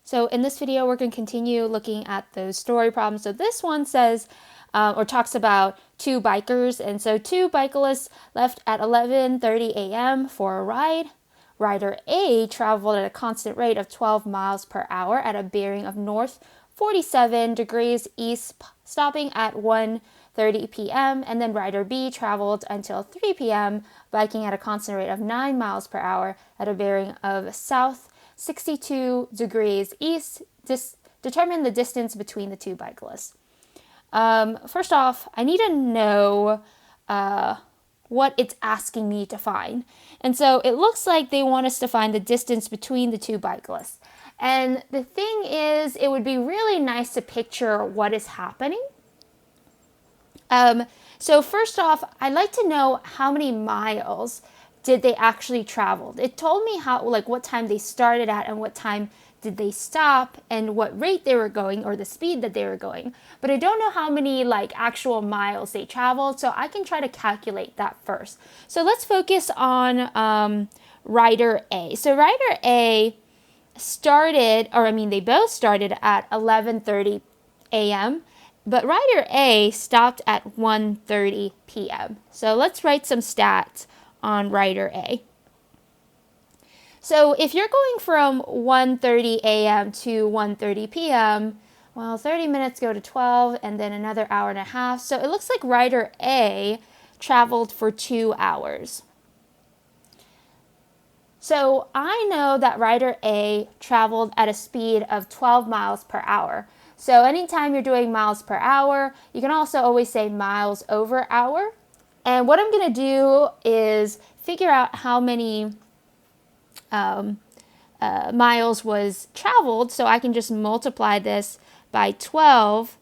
So in this video, we're going to continue looking at those story problems. So this one says, or talks about two bikers. And so two bicyclists left at 11:30 a.m. for a ride. Rider A traveled at a constant rate of 12 miles per hour at a bearing of north 47 degrees east, stopping at 1:30 p.m. And then Rider B traveled until 3 p.m., biking at a constant rate of 9 miles per hour at a bearing of south 62 degrees east. Determine the distance between the two bicyclists. First off, I need to know what it's asking me to find. And so it looks like they want us to find the distance between the two bicyclists. And the thing is, it would be really nice to picture what is happening. So first off, I'd like to know how many miles did they actually travel. It told me what time they started at and what time did they stop and what rate they were going or the speed that they were going. But I don't know how many actual miles they traveled, so I can try to calculate that first. So let's focus on Rider A. So Rider A they both started at 11:30 a.m., but Rider A stopped at 1:30 p.m. So let's write some stats on Rider A. So if you're going from 1:30 a.m. to 1:30 p.m., well, 30 minutes go to 12 and then another hour and a half. So it looks like Rider A traveled for 2 hours. So I know that Rider A traveled at a speed of 12 miles per hour. So anytime you're doing miles per hour, you can also always say miles over hour. And what I'm going to do is figure out how many miles was traveled. So I can just multiply this by 12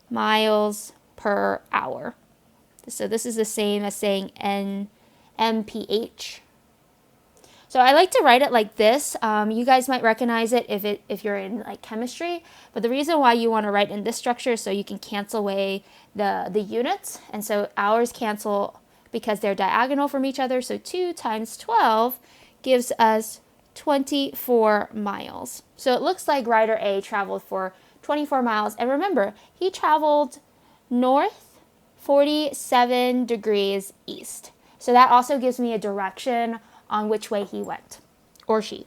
miles per hour. So this is the same as saying mph. So I like to write it like this. You guys might recognize it if you're in chemistry, but the reason why you want to write in this structure is so you can cancel away the units. And so hours cancel because they're diagonal from each other. So 2 times 12 gives us 24 miles. So it looks like Rider A traveled for 24 miles. And remember, he traveled north 47 degrees east. So that also gives me a direction on which way he went, or she.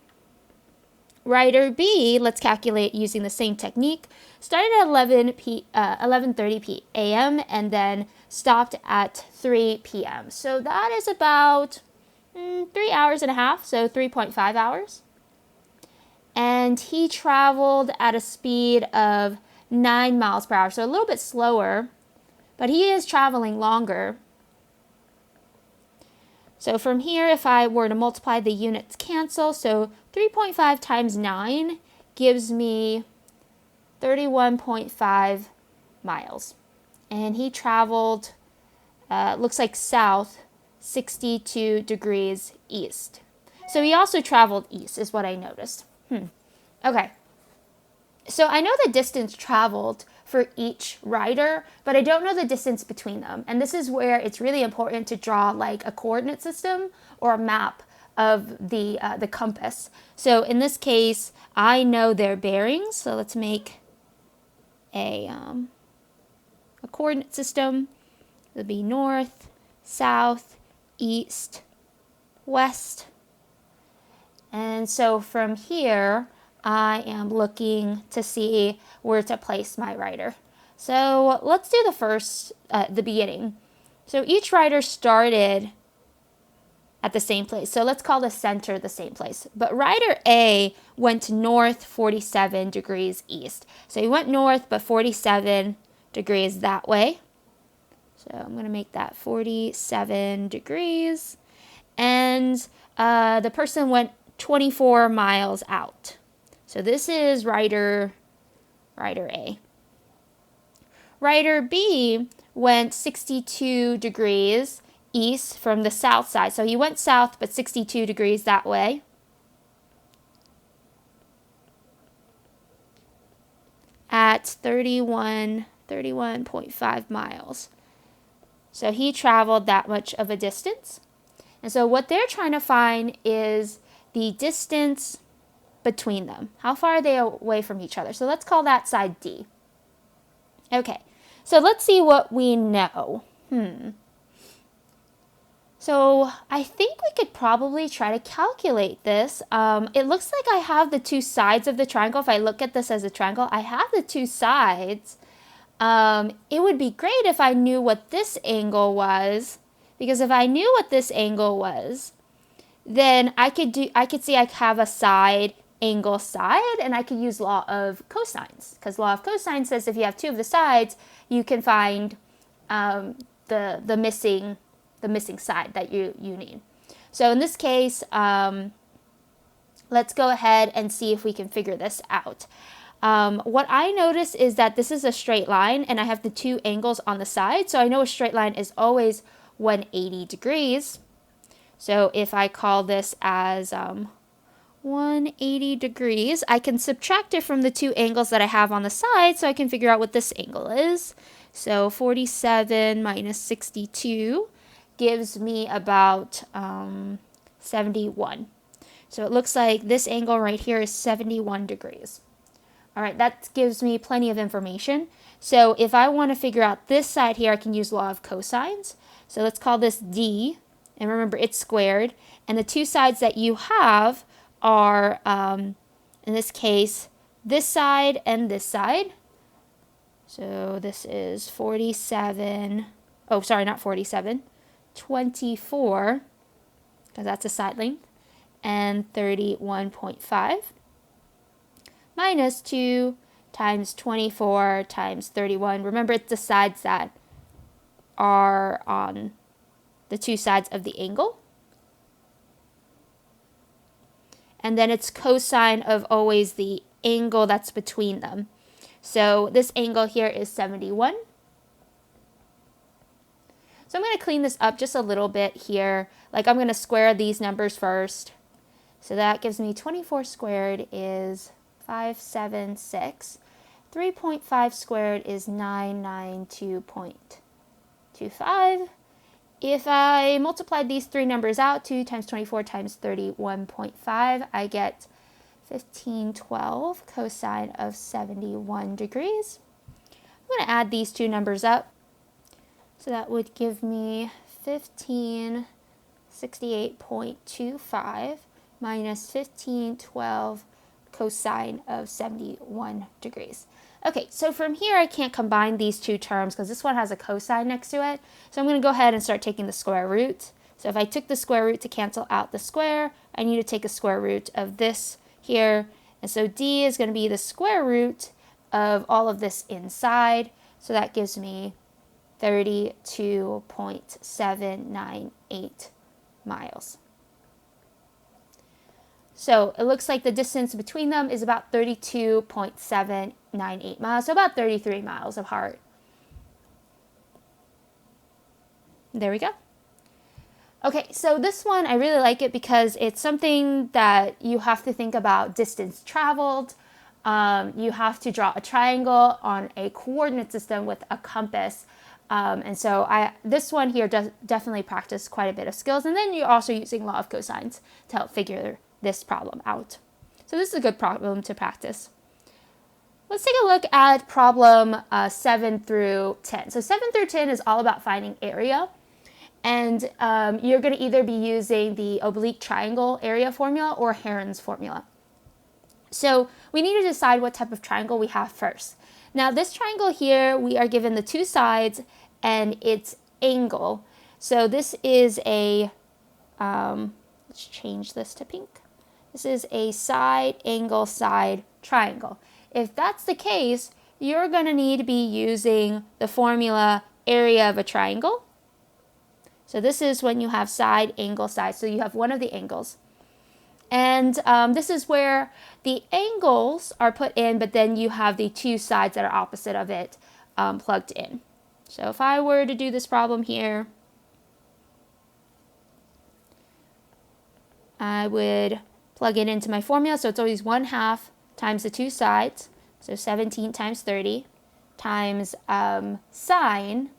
Rider B, let's calculate using the same technique, started at 11:30 a.m. and then stopped at 3 p.m. So that is about 3 hours and a half, so 3.5 hours. And he traveled at a speed of 9 miles per hour, so a little bit slower, but he is traveling longer. So from here, if I were to multiply, the units cancel. So 3.5 times 9 gives me 31.5 miles. And he traveled, looks like south, 62 degrees east. So he also traveled east, is what I noticed. Okay. So I know the distance traveled for each rider, but I don't know the distance between them. And this is where it's really important to draw a coordinate system or a map of the compass. So in this case, I know their bearings. So let's make a coordinate system. It'll be north, south, east, west. And so from here, I am looking to see where to place my rider. So let's do the beginning. So each rider started at the same place. So let's call the center the same place. But Rider A went north 47 degrees east. So he went north, but 47 degrees that way. So I'm going to make that 47 degrees. And the person went 24 miles out. So this is Rider A. Rider B went 62 degrees east from the south side. So he went south, but 62 degrees that way. At 31.5 miles. So he traveled that much of a distance. And so what they're trying to find is the distance between them. How far are they away from each other? So let's call that side D. Okay, so let's see what we know. So I think we could probably try to calculate this. It looks like I have the two sides of the triangle. If I look at this as a triangle, I have the two sides. It would be great if I knew what this angle was, because if I knew what this angle was, then I could see I have a side angle side, and I could use law of cosines, because law of cosines says if you have two of the sides, you can find the missing side that you need. So in this case, let's go ahead and see if we can figure this out. What I notice is that this is a straight line, and I have the two angles on the side, so I know a straight line is always 180 degrees. So if I call this as 180 degrees, I can subtract it from the two angles that I have on the side, so I can figure out what this angle is. So 47 minus 62 gives me about 71. So it looks like this angle right here is 71 degrees. All right, that gives me plenty of information. So if I want to figure out this side here, I can use law of cosines. So let's call this D, and remember it's squared. And the two sides that you have are, in this case, this side and this side. So this is 47, oh, sorry, not 47, 24, because that's a side length, and 31.5, minus 2 times 24 times 31. Remember, it's the sides that are on the two sides of the angle. And then it's cosine of always the angle that's between them. So this angle here is 71. So I'm going to clean this up just a little bit here. Like, I'm going to square these numbers first. So that gives me 24 squared is 576. 3.5 squared is 992.25. If I multiplied these three numbers out, 2 times 24 times 31.5, I get 1512 cosine of 71 degrees. I'm going to add these two numbers up. So that would give me 1568.25 minus 1512 cosine of 71 degrees. Okay, so from here I can't combine these two terms because this one has a cosine next to it. So I'm going to go ahead and start taking the square root. So if I took the square root to cancel out the square, I need to take a square root of this here. And so D is going to be the square root of all of this inside. So that gives me 32.798 miles. So it looks like the distance between them is about 32.798 miles, so about 33 miles apart. There we go. Okay, so this one, I really like it because it's something that you have to think about distance traveled. You have to draw a triangle on a coordinate system with a compass. And so this one here does definitely practice quite a bit of skills. And then you're also using law of cosines to help figure this problem out. So this is a good problem to practice. Let's take a look at problem 7 through 10. So 7 through 10 is all about finding area. And you're going to either be using the oblique triangle area formula or Heron's formula. So we need to decide what type of triangle we have first. Now this triangle here, we are given the two sides and its angle. So this is a, let's change this to pink. This is a side angle side triangle. If that's the case, you're going to need to be using the formula area of a triangle. So this is when you have side angle side. So you have one of the angles. And this is where the angles are put in, but then you have the two sides that are opposite of it plugged in. So if I were to do this problem here, I would plug it into my formula. So it's always 1/2 times the two sides. So 17 times 30 times sine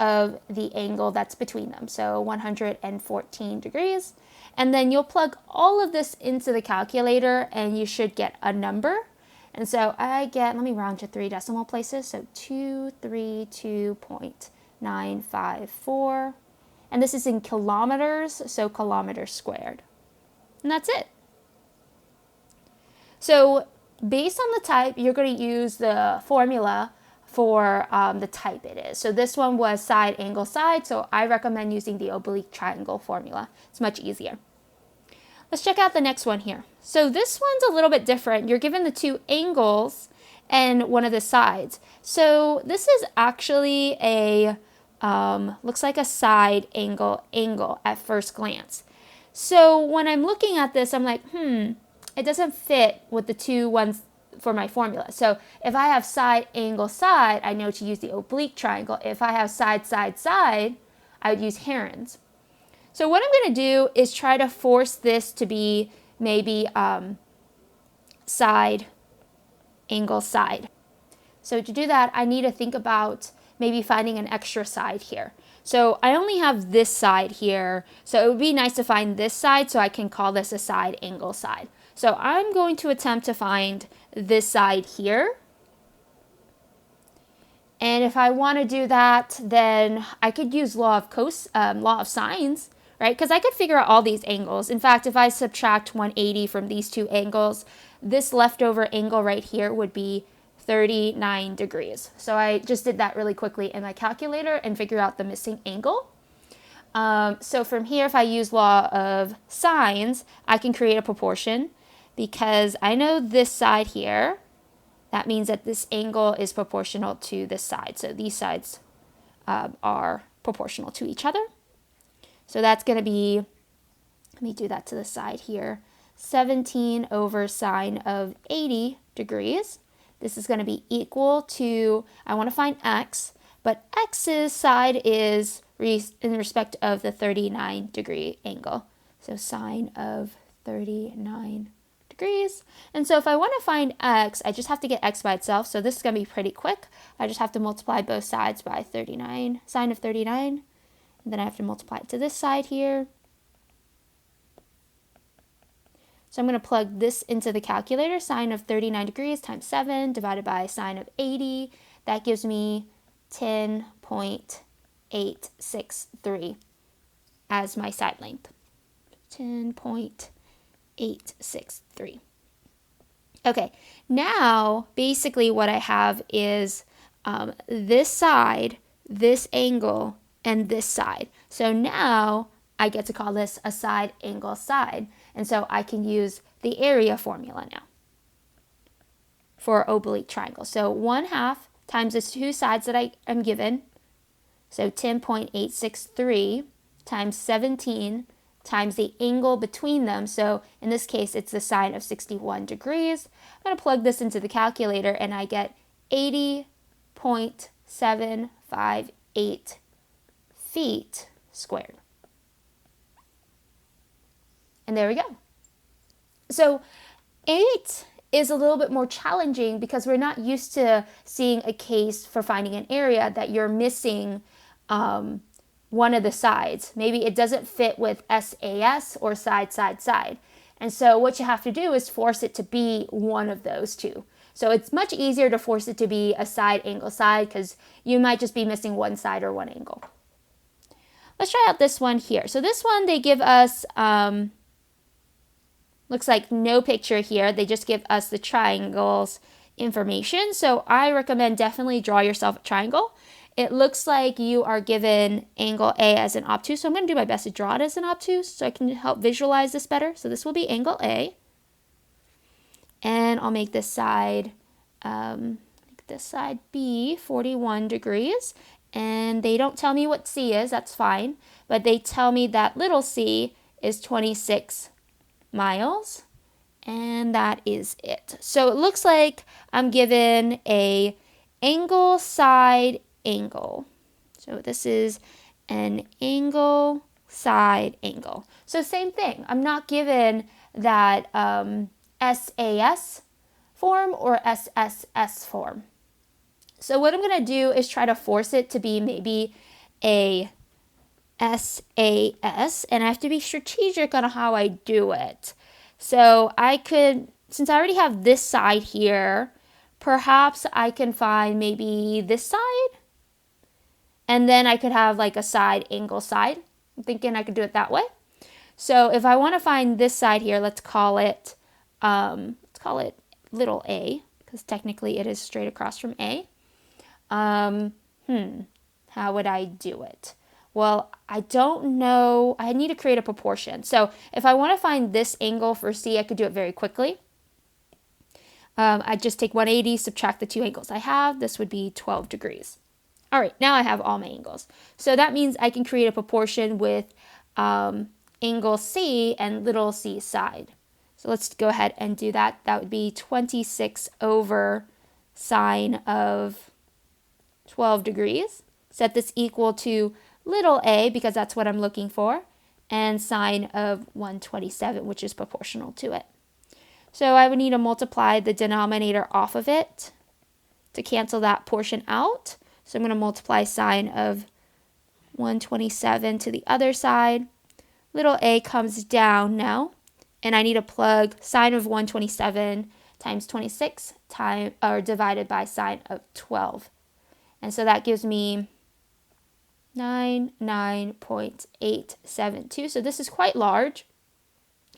of the angle that's between them. So 114 degrees. And then you'll plug all of this into the calculator and you should get a number. And so I get, let me round to 3 decimal places. So 232.954. And this is in kilometers, so kilometers squared. And that's it. So based on the type, you're going to use the formula for the type it is. So this one was side, angle, side. So I recommend using the oblique triangle formula. It's much easier. Let's check out the next one here. So this one's a little bit different. You're given the 2 angles and one of the sides. So this is actually a, looks like a side angle at first glance. So when I'm looking at this, I'm like, it doesn't fit with the 2 ones for my formula. So if I have side, angle, side, I know to use the oblique triangle. If I have side, side, side, I would use Heron's. So what I'm going to do is try to force this to be maybe side, angle, side. So to do that, I need to think about maybe finding an extra side here. So I only have this side here. So it would be nice to find this side so I can call this a side, angle, side. So I'm going to attempt to find this side here. And if I want to do that, then I could use law of sines, right? Because I could figure out all these angles. In fact, if I subtract 180 from these 2 angles, this leftover angle right here would be 39 degrees. So I just did that really quickly in my calculator and figure out the missing angle. So from here, if I use law of sines, I can create a proportion because I know this side here. That means that this angle is proportional to this side. So these sides are proportional to each other. So that's going to be, let me do that to the side here, 17 over sine of 80 degrees. This is going to be equal to, I want to find x, but x's side is in respect of the 39 degree angle. So sine of 39 degrees. And so if I want to find x, I just have to get x by itself. So this is going to be pretty quick. I just have to multiply both sides by 39, sine of 39. And then I have to multiply it to this side here. So I'm going to plug this into the calculator. Sine of 39 degrees times 7 divided by sine of 80. That gives me 10.863 as my side length. 10.863. Okay, now basically what I have is this side, this angle, and this side. So now I get to call this a side, angle, side. And so I can use the area formula now for oblique triangle. So 1/2 times the 2 sides that I am given. So 10.863 times 17 times the angle between them. So in this case, it's the sine of 61 degrees. I'm going to plug this into the calculator and I get 80.758 feet squared. And there we go. So 8 is a little bit more challenging because we're not used to seeing a case for finding an area that you're missing one of the sides. Maybe it doesn't fit with SAS or side, side, side. And so what you have to do is force it to be one of those 2. So it's much easier to force it to be a side, angle, side because you might just be missing one side or one angle. Let's try out this one here. So this one, they give us, looks like no picture here. They just give us the triangles information. So I recommend definitely draw yourself a triangle. It looks like you are given angle A as an obtuse. So I'm going to do my best to draw it as an obtuse so I can help visualize this better. So this will be angle A. And I'll make this side B 41 degrees. And they don't tell me what C is. That's fine. But they tell me that little c is 26 miles. And that is it. So it looks like I'm given a angle, side, angle. So this is an angle, side, angle. So same thing. I'm not given that SAS form or SSS form. So what I'm going to do is try to force it to be maybe a SAS, and I have to be strategic on how I do it. So I could, since I already have this side here, perhaps I can find maybe this side, and then I could have like a side angle side. I'm thinking I could do it that way. So if I want to find this side here, let's call it little a, because technically it is straight across from A. How would I do it? Well, I don't know. I need to create a proportion. So if I want to find this angle for C, I could do it very quickly. I just take 180, subtract the two angles I have. This would be 12 degrees. All right, now I have all my angles. So that means I can create a proportion with angle C and little c side. So let's go ahead and do that. That would be 26 over sine of 12 degrees. Set this equal to little a, because that's what I'm looking for, and sine of 127, which is proportional to it. So I would need to multiply the denominator off of it to cancel that portion out. So I'm going to multiply sine of 127 to the other side. Little a comes down now, and I need to plug sine of 127 times 26 divided by sine of 12. And so that gives me 99.872. So this is quite large.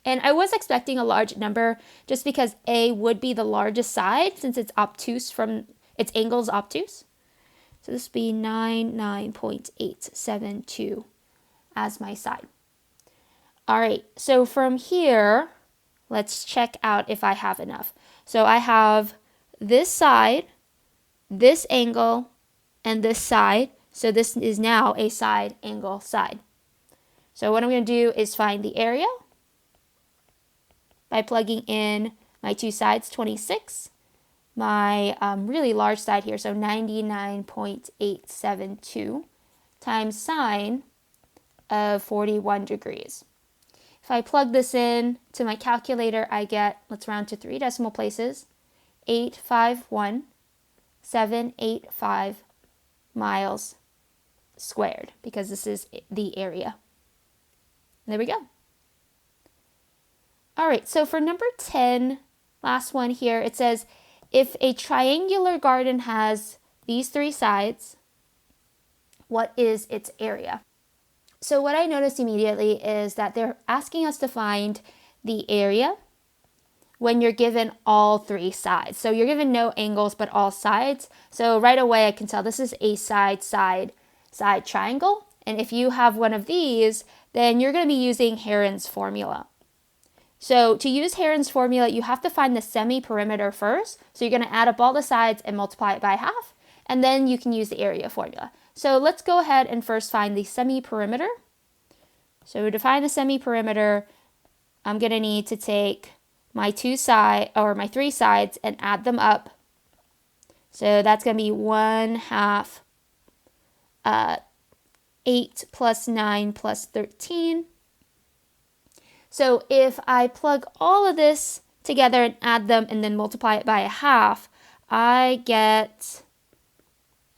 And I was expecting a large number just because A would be the largest side since it's obtuse from its angle's obtuse. So this would be 99.872 as my side. All right, so from here, let's check out if I have enough. So I have this side, this angle, and this side. So this is now a side angle side. So what I'm going to do is find the area by plugging in my two sides, 26, my really large side here, so 99.872 times sine of 41 degrees. If I plug this in to my calculator, I get, let's round to 3 decimal places, 851,785 miles squared, because this is the area. There we go. All right, so for number 10, last one here, it says, if a triangular garden has these three sides, what is its area? So what I noticed immediately is that they're asking us to find the area when you're given all three sides. So you're given no angles, but all sides. So right away I can tell this is a side triangle. And if you have one of these, then you're going to be using Heron's formula. So to use Heron's formula, you have to find the semi-perimeter first. So you're going to add up all the sides and multiply it by half, and then you can use the area formula. So let's go ahead and first find the semi-perimeter. So to find the semi-perimeter, I'm going to need to take my three sides and add them up. So that's going to be 1/2 8 plus 9 plus 13. So if I plug all of this together and add them and then multiply it by a half, I get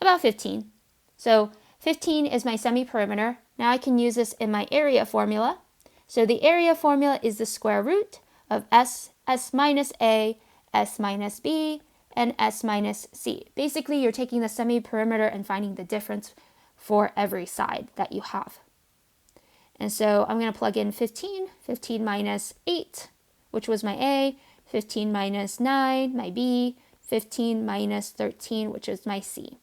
about 15. So 15 is my semi-perimeter. Now I can use this in my area formula. So the area formula is the square root of s minus a, s minus b, and s minus c. Basically, you're taking the semi-perimeter and finding the difference for every side that you have. And so I'm going to plug in 15 minus 8, which was my A, 15 minus 9, my B, 15 minus 13, which is my C.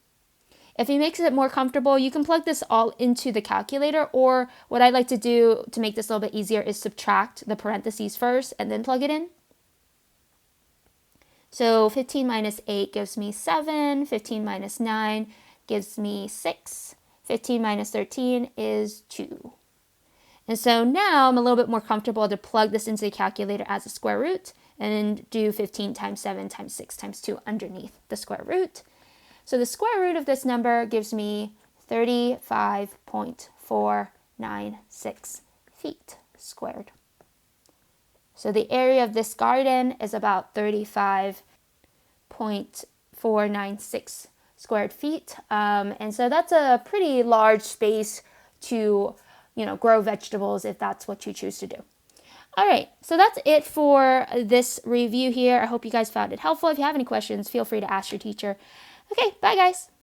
If it makes it more comfortable, you can plug this all into the calculator, or what I like to do to make this a little bit easier is subtract the parentheses first and then plug it in. So 15 minus 8 gives me 7, 15 minus 9 gives me 6, 15 minus 13 is 2. And so now I'm a little bit more comfortable to plug this into the calculator as a square root and do 15 times 7 times 6 times 2 underneath the square root. So the square root of this number gives me 35.496 feet squared. So the area of this garden is about 35.496 squared feet. And so that's a pretty large space to grow vegetables if that's what you choose to do. All right, so that's it for this review here. I hope you guys found it helpful. If you have any questions, feel free to ask your teacher. Okay, bye guys.